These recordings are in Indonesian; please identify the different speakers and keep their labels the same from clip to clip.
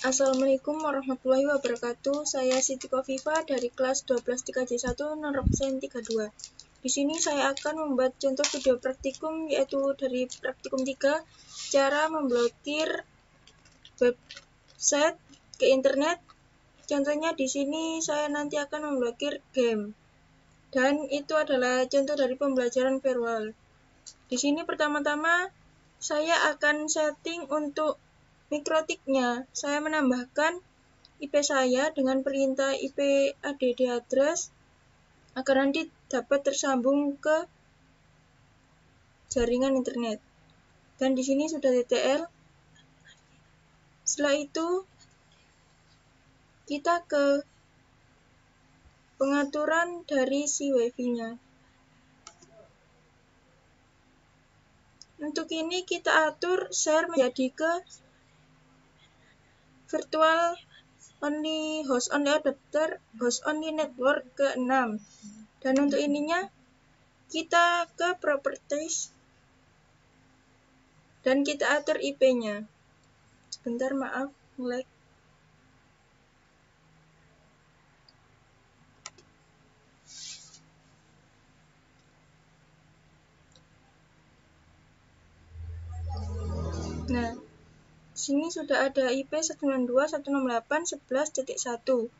Speaker 1: Assalamualaikum warahmatullahi wabarakatuh. Saya Siti Kofifa dari kelas 12 3J1 non-absen 32. Di sini saya akan membuat contoh video praktikum, yaitu dari praktikum 3, cara memblokir website ke internet. Contohnya di sini saya nanti akan memblokir game. Dan itu adalah contoh dari pembelajaran firewall. Di sini pertama-tama saya akan setting untuk mikrotiknya. Saya menambahkan IP saya dengan perintah IP add address agar nanti dapat tersambung ke jaringan internet. Dan di sini sudah TTL. Setelah itu kita ke pengaturan dari si WiFi-nya. Untuk ini kita atur share menjadi ke virtual only host only adapter host only network ke 6. Dan untuk ininya kita ke properties dan kita atur IP-nya. Sebentar, maaf, lag. Nah, sini sudah ada IP 192.168.11.1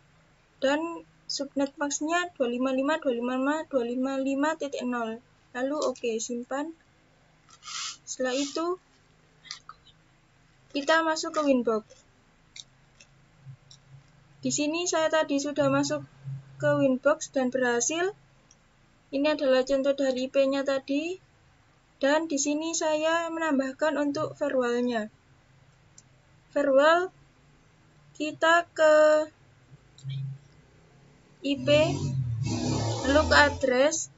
Speaker 1: dan subnet max-nya 255.255.255.0. Lalu oke, simpan. Setelah itu kita masuk ke Winbox. Di sini saya tadi sudah masuk ke Winbox dan berhasil. Ini adalah contoh dari IP-nya tadi. Dan di sini saya menambahkan untuk firewall-nya. Firewall, kita ke IP, lalu ke address,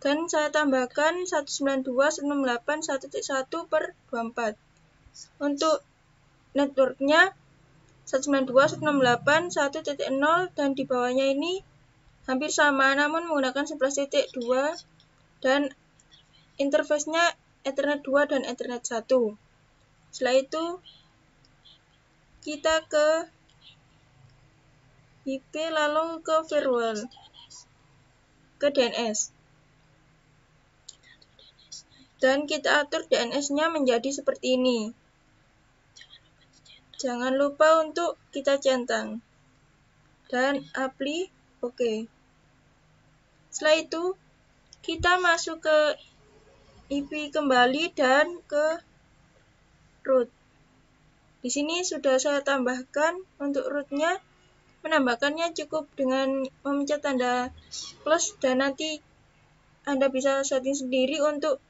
Speaker 1: dan saya tambahkan 192.168.1.1/24. Untuk networknya 192.168.1.0 dan di bawahnya ini hampir sama namun menggunakan 11.2 dan interface-nya Ethernet 2 dan Ethernet 1. Setelah itu kita ke IP lalu ke firewall, ke DNS. Dan kita atur DNS-nya menjadi seperti ini. Jangan lupa untuk kita centang. Dan apply, oke. Setelah itu kita masuk ke IP kembali dan ke root. Di sini sudah saya tambahkan untuk rootnya. Menambahkannya cukup dengan memencet tanda plus dan nanti Anda bisa setting sendiri untuk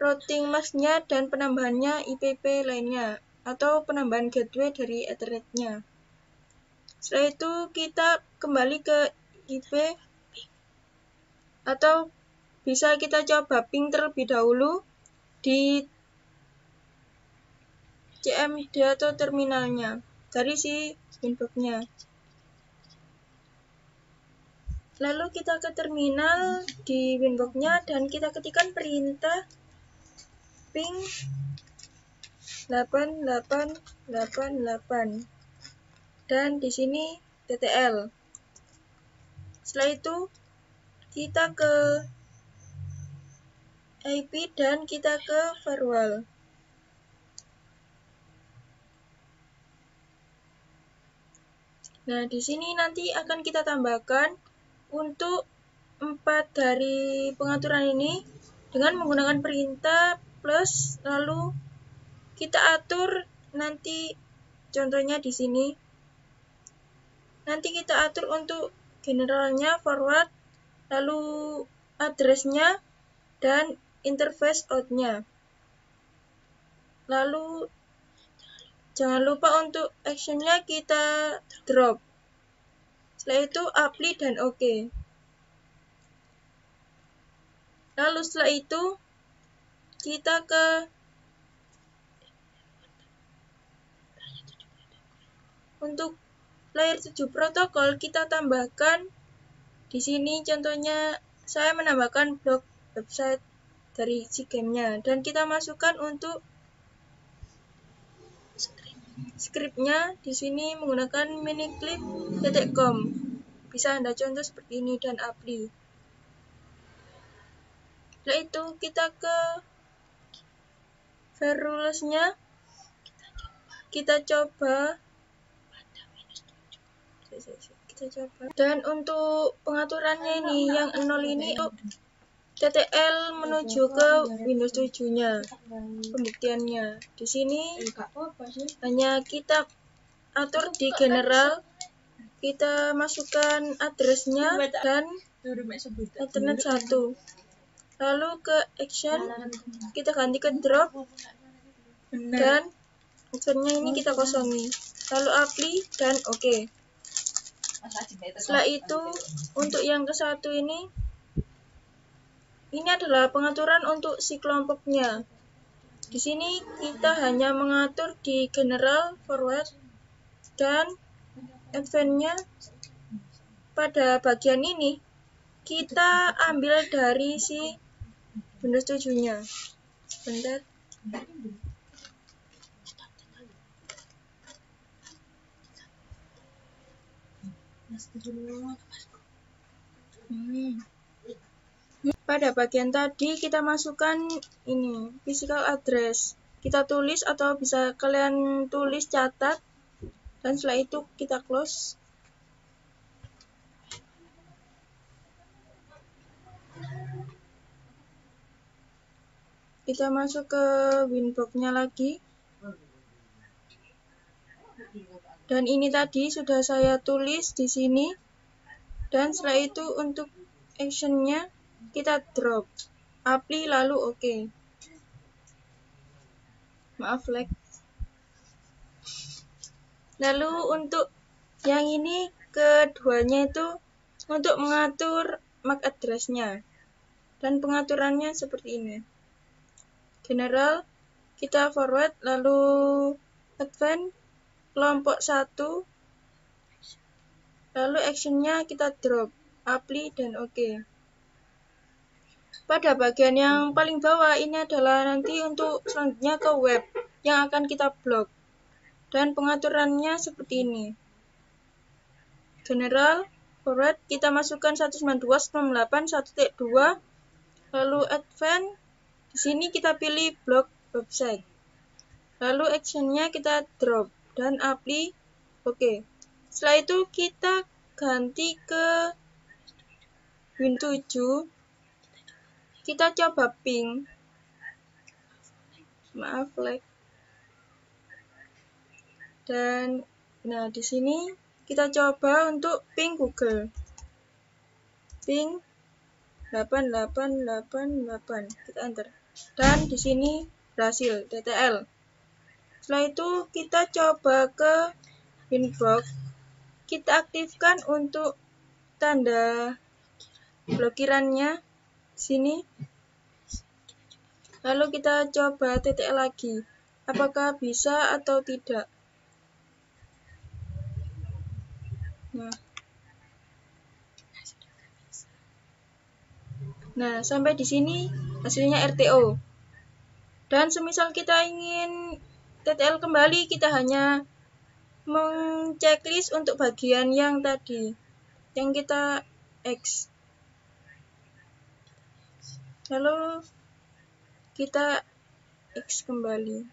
Speaker 1: routing mask-nya dan penambahannya IPv lainnya atau penambahan gateway dari Ethernet-nya. Setelah itu kita kembali ke IP atau bisa kita coba ping terlebih dahulu di CMD atau terminalnya dari si Winbox-nya. Lalu kita ke terminal di Winbox-nya dan kita ketikkan perintah ping 8888 dan di sini TTL. Setelah itu kita ke IP dan kita ke firewall. Nah, di sini nanti akan kita tambahkan untuk 4 dari pengaturan ini dengan menggunakan perintah plus, lalu kita atur nanti contohnya di sini. Nanti kita atur untuk generalnya forward, lalu address-nya dan interface out-nya. Lalu jangan lupa untuk action-nya kita drop. Setelah itu apply dan oke. Lalu setelah itu kita ke untuk layer 7 protokol kita tambahkan di sini contohnya saya menambahkan blok website dari si game-nya dan kita masukkan untuk Scriptnya di sini menggunakan miniclip.com. Bisa Anda contoh seperti ini dan apply. Setelah itu kita ke Verulus-nya. Kita coba. Dan untuk pengaturannya ini yang 0 ini TTL menuju ke Windows 7-nya. Pembuktiannya di sini hanya kita atur di general, kita masukkan addressnya dan Ethernet 1. Lalu ke action kita ganti ke drop dan actionnya ini kita kosongi. Lalu apply dan oke. Setelah itu untuk yang ke satu ini adalah pengaturan untuk si kelompoknya. Di sini kita hanya mengatur di general, forward, dan advance-nya. Pada bagian ini kita ambil dari si Windows 7-nya. Bentar. Pada bagian tadi kita masukkan ini physical address. Kita tulis atau bisa kalian tulis catat dan setelah itu kita close. Kita masuk ke Winbox-nya lagi. Dan ini tadi sudah saya tulis di sini. Dan setelah itu untuk action-nya kita drop. Apply lalu oke. Maaf lag. Lalu untuk yang ini keduanya itu untuk mengatur MAC address-nya. Dan pengaturannya seperti ini. General, kita forward, lalu advance, kelompok 1, lalu action-nya kita drop, apply, dan oke. Pada bagian yang paling bawah ini adalah nanti untuk selanjutnya ke web yang akan kita blok. Dan pengaturannya seperti ini. General, forward, kita masukkan 192.168.1.2, lalu advance. Di sini kita pilih blok website. Lalu action-nya kita drop dan apply. Oke. Setelah itu kita ganti ke Windows 7. Kita coba ping. Maaf lag. Dan nah di sini kita coba untuk ping Google. Ping 8888. Kita enter. Dan di sini berhasil TTL. Setelah itu kita coba ke Winbox. Kita aktifkan untuk tanda blokirannya sini. Lalu kita coba TTL lagi. Apakah bisa atau tidak? Nah, sampai di sini hasilnya RTO. Dan semisal kita ingin TTL kembali, kita hanya mengchecklist untuk bagian yang tadi, yang kita X. Lalu kita X kembali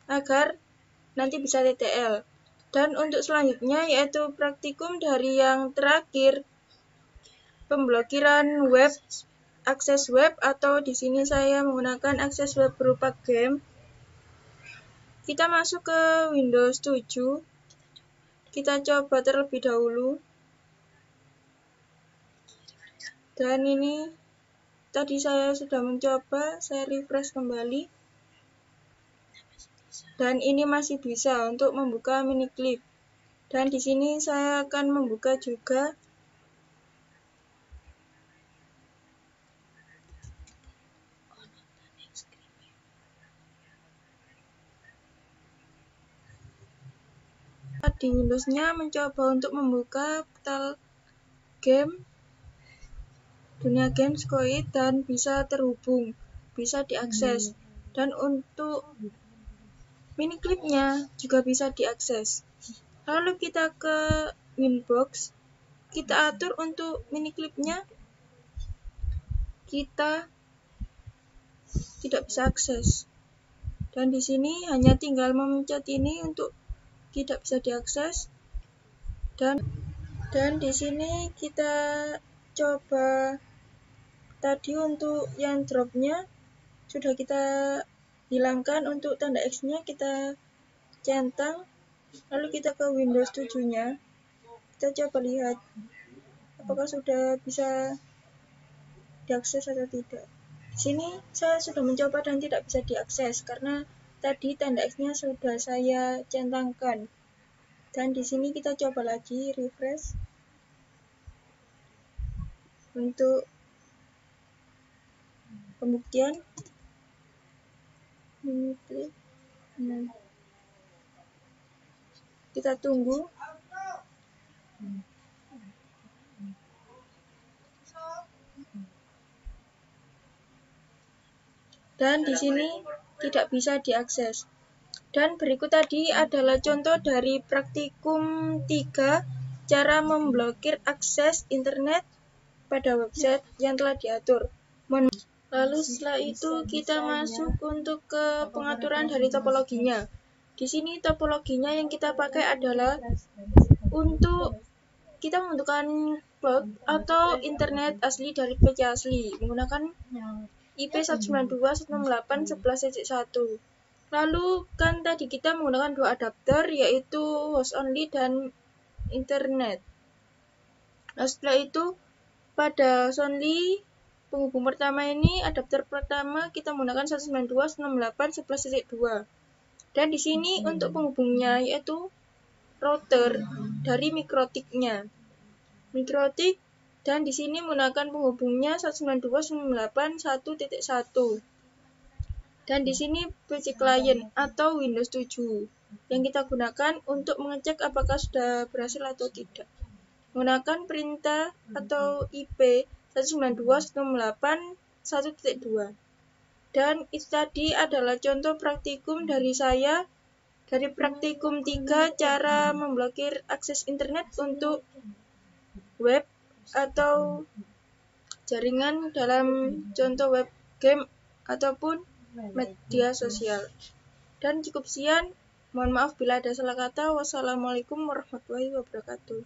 Speaker 1: agar nanti bisa TTL. Dan untuk selanjutnya yaitu praktikum dari yang terakhir, pemblokiran web, akses web, atau di sini saya menggunakan akses web berupa game. Kita masuk ke Windows 7. Kita coba terlebih dahulu. Dan ini tadi saya sudah mencoba, saya refresh kembali. Dan ini masih bisa untuk membuka miniclip. Dan di sini saya akan membuka juga. Di Windows-nya mencoba untuk membuka portal game, dunia game Skoit, dan bisa terhubung, bisa diakses. Dan untuk Miniclipnya juga bisa diakses. Lalu kita ke Winbox, kita atur untuk miniclipnya, kita tidak bisa akses. Dan di sini hanya tinggal memencet ini untuk tidak bisa diakses. Dan di sini kita coba tadi untuk yang dropnya sudah kita hilangkan, untuk tanda X-nya kita centang, lalu kita ke Windows 7-nya. Kita coba lihat apakah sudah bisa diakses atau tidak. Di sini saya sudah mencoba dan tidak bisa diakses karena tadi tanda X-nya sudah saya centangkan. Dan di sini kita coba lagi refresh untuk pembuktian. Kita tunggu. Dan di sini tidak bisa diakses. Dan berikut tadi adalah contoh dari praktikum 3, cara memblokir akses internet pada website yang telah diatur. Lalu setelah itu kita masuk untuk ke pengaturan dari topologinya. Di sini topologinya yang kita pakai adalah untuk kita membutuhkan cloud atau internet asli dari PC asli menggunakan IP 192.168.11.1. Lalu kan tadi kita menggunakan dua adapter, yaitu host only dan internet. Nah, setelah itu pada host only penghubung pertama ini, adapter pertama kita menggunakan 192.168.11.2. Dan di sini untuk penghubungnya yaitu router dari Mikrotik-nya. Mikrotik, dan di sini menggunakan penghubungnya 192.168.1.1. Dan di sini PC Client atau Windows 7 yang kita gunakan untuk mengecek apakah sudah berhasil atau tidak. Menggunakan perintah atau IP 192.168.1.2. Dan itu tadi adalah contoh praktikum dari saya, dari praktikum 3, cara memblokir akses internet untuk web atau jaringan dalam contoh web game ataupun media sosial. Dan cukup sekian, mohon maaf bila ada salah kata. Wassalamualaikum warahmatullahi wabarakatuh.